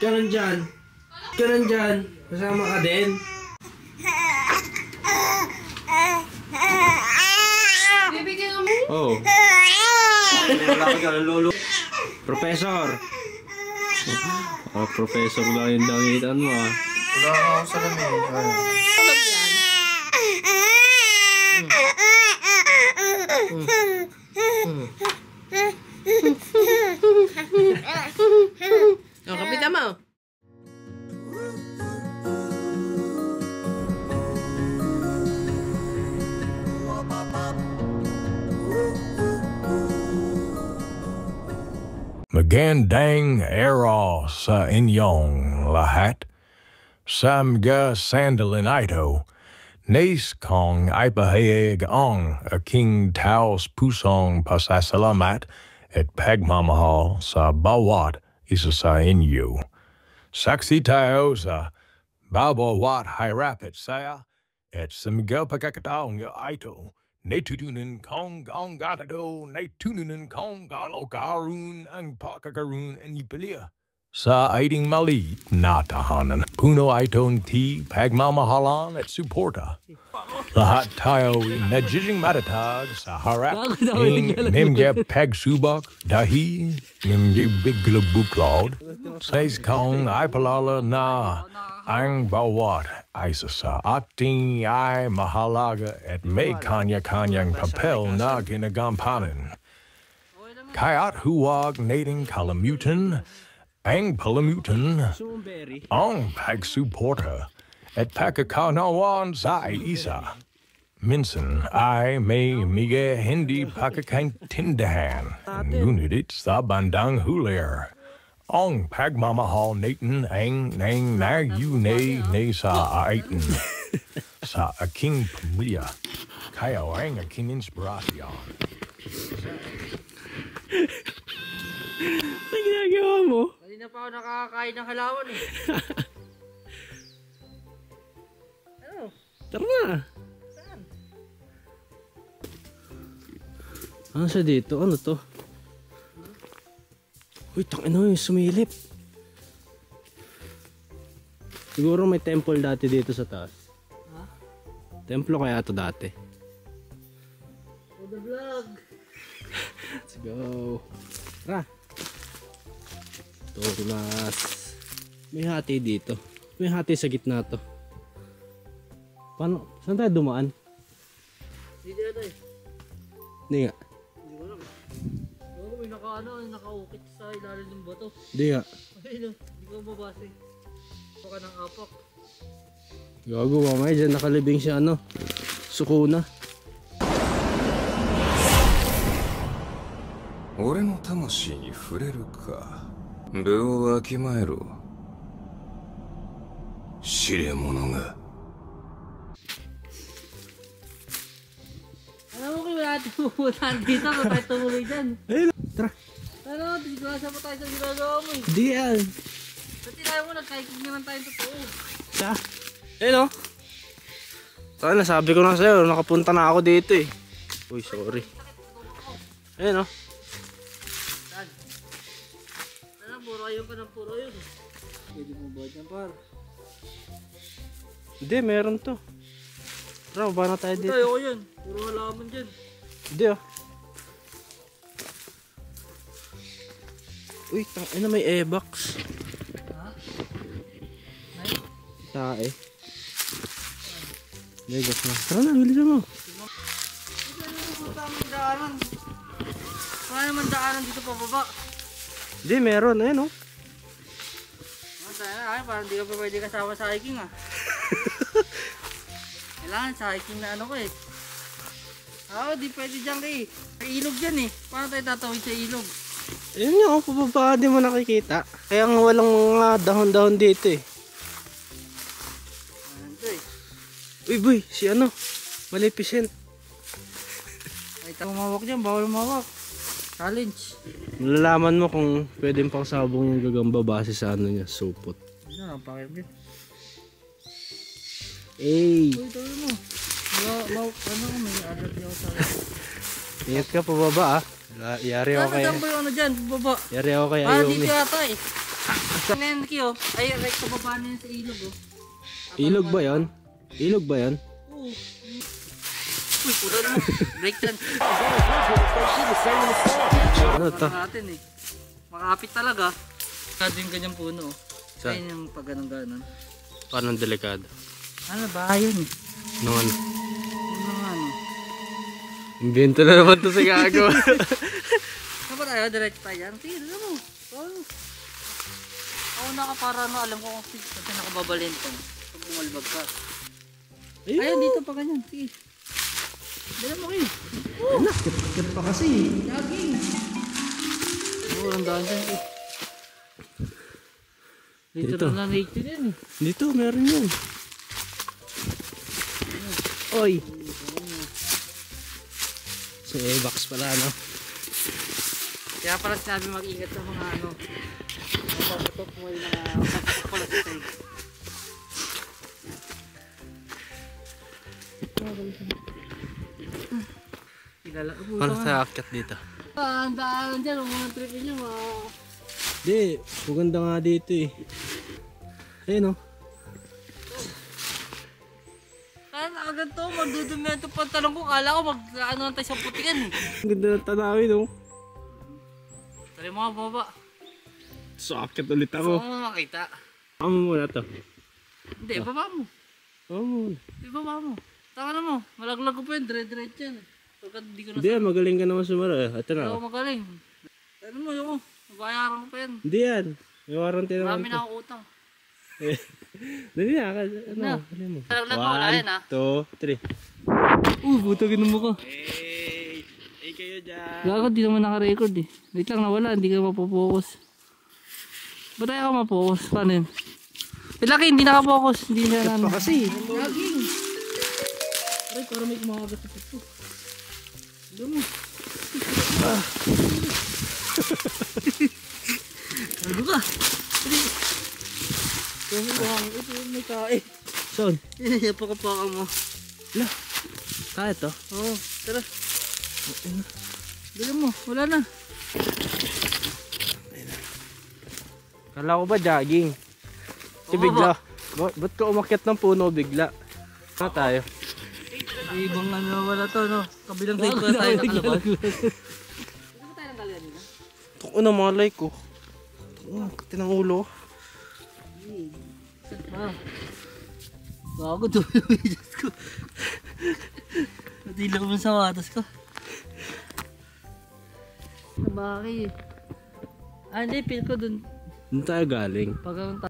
ka nandyan? Ka nandyan? Kasama ka din? Bibigyan mo? Oo. Malaki ka ng lolo. Professor! Professor lang yung dangitan mo ah. Wala ako sa lamin. Kapitan mo. Magandang araw sa inyong lahat. Samga sandalin ito. Nais kong ipahayag ang aking taos pusong pasasalamat at pagmamahal sa bawat isa sa inyo. Saksi tayo sa bawat hirap at saya at sa mga pagkakataong ito. Netutunan kong ang gatado, netutunan kong galokarun ang pakakaroon ang ipalia. Sa ating maliit na tahanan, puno itong pagmamahalan at suporta. Lahat tayo nagiging matatag sa harap ng mga pagsubok dahil ng biglang buklod. Sais kong ipalala na ang bawat isa sa ating ay mahalaga at may kanya-kanyang papel na ginagampanan. Kaya't huwag nating kalimutan ang palimutan, ang pagsuporta at pagkakanawan sa isa. Minsan ay may mga hindi pagkakaintindihan, ngunit sa bandang hulir. Ang pagmamahal natin ang nagyunay sa atin sa aking pamilya. Kaya ang aking inspirasyon. Ano ginagawa mo? Kanina pa ako nakakain ng halawan eh. Ano? Tara na. Saan? Ano siya dito? Ano to? Uy, tangina yung sumilip. Siguro may temple dati dito sa taas. Ha? Templo kaya to dati. For the vlog. Let's go. Tara. Tulas. May hati dito. May hati sa gitna to. Paano? Saan tayo dumaan? Hindi na eh. Hindi nga. Hindi ko alam. Oo, may nakaukit sa ilalim ng bato. Hindi nga. Ayun, hindi ko mabasa eh. Baka ng apak. Gago mamaya dyan nakalibing siya ano. Sukuna. 俺の魂に触れるか。部をわきまえろ。知れ者が。Alam mo kung wala natin pupuntahan dito, kung tayo tumuloy dyan. Ayun. Tara. Ano, disgrasya pa tayo sa ginagawa mo eh. Hindi yan. Pati tayo mo, nagkaikig naman tayo totoo. Siya. Ayun o. Sana sabi ko na sa'yo, nakapunta na ako dito eh. Uy, sorry. Ayun o. Puro ayun pa ng puro yun. Pwede mo ba dyan par? Hindi, meron to. Tara, baba na tayo dito. Tayo ko yun. Puro halaman dyan. Hindi oh. Uy, tangina may e-box. Ha? Tae. Vegas na. Tara na, bilisan mo. Ano yung tamang daanan? Kaya naman daanan dito pababa. Hindi, meron. Ayun oh. Ay, parang di ka pa pwede kasama sa hiking ah. Kailangan sa hiking na ano ko eh. Oo, di pwede dyan kay. May ilog dyan eh. Paano tayo tatawid sa ilog? Ayun nga oh, pababa di mo nakikita. Kaya nga walang mga dahon-dahon dito eh. Ano eh. Uy boy, si ano? Maleficent. Ay, mawak dyan, bawal mawak. Challenge. Malalaman mo kung pwedeng pang sabong yung gagamba base sa ano niya, supot. Ano, pakibig. Hey! Uy, tawin mo. Ano ko, may allergy ako sa... Ingat ka pababa ah. Yari ako kay... Saan ba yung ano dyan, baba? Yari ako kay Ah, Ayumi. dito yata eh. Nenki oh. Ay, right sa baba na yun sa ilog oh. Ilog ba yan? Ilog ba yan? Oo. Uy, puro naman. Break lang. Ano to? Natin eh. Makapit talaga. Kado yung ganyang puno oh. Saan? Ayun yung pag ganun. Paano delikado? Ano ba yun eh? Noon. Ano nga ano? Invento na naman to sa gago. Ano ba tayo? Diretso tayo yan? Sige, alam mo. Oh. Ako na ka para ano, alam ko kung kasi nakababalento. Pag bumalbag ka. Ayun, dito pa ganyan. Sige. Dala mo kayo. Nakit pa kasi. Laging. Oo, ang daan dyan eh. Dito na nature yan eh. Dito, meron yun. Oy. So, box pala, no? Kaya pala sinabi mag-ingat sa mga ano. Mapapatok mo yung mga mapapatok pala sa tayo. Kilala ko. Paano tayo akyat dito? Ang daan dyan, ang mga tripin nyo. Di, maganda nga dito eh. Ayun, no? Kaya nakaganto, magdudumi ang itong pantalon ko. Kala ko mag-ano lang tayo sa putikan eh. Ang ganda ng tanawin, no? Tari mo nga baba. So, akyat ulit Saan ako. mo makita? Amo muna to. Hindi, baba mo. Oh. Ibaba mo. Taka na mo. Malaglag ko pa yun. Dire-diretso yan. Pagkat di ko na Hindi yan, magaling ka naman sumara. Ito na. ako magaling. Ano mo yun? Mabayaran ko pa yan. Hindi yan. May warranty naman Marami to. na akong utang. Dali na, ano, Na. dali mo. Malaglag mo, wala yan ha. 1, 2, 3. Butagin mo ka. Hey! Hey kayo dyan! Gago, di naman naka-record eh. Wait lang, nawala. Hindi ka mapopokus. Ba't tayo ka mapokus? Paano yun? Wait lang, hindi nakapokus. Hindi siya Pa kasi. Laging. Aray, parang may kumakagat sa puto. Alam mo. Ano ka? Kasi buhangin. Ito yung may kain. Son, Napakapaka mo. kaya to? Oo, tara. Dali mo, wala na. Kala ko ba jogging? Si Oo, bigla. Ba't ka umakyat ng puno bigla? Ano tayo? Ibang ano wala to, no? Kabilang side pa tayo nakalabas. Hindi ba tayo nang galing nila? Ito na mga like ko. Kati ng ulo. Ah. Bago to yung videos ko. Natila ko sa watas ko. Bakit? Ah, hindi, feel ko dun. Doon tayo galing. Pag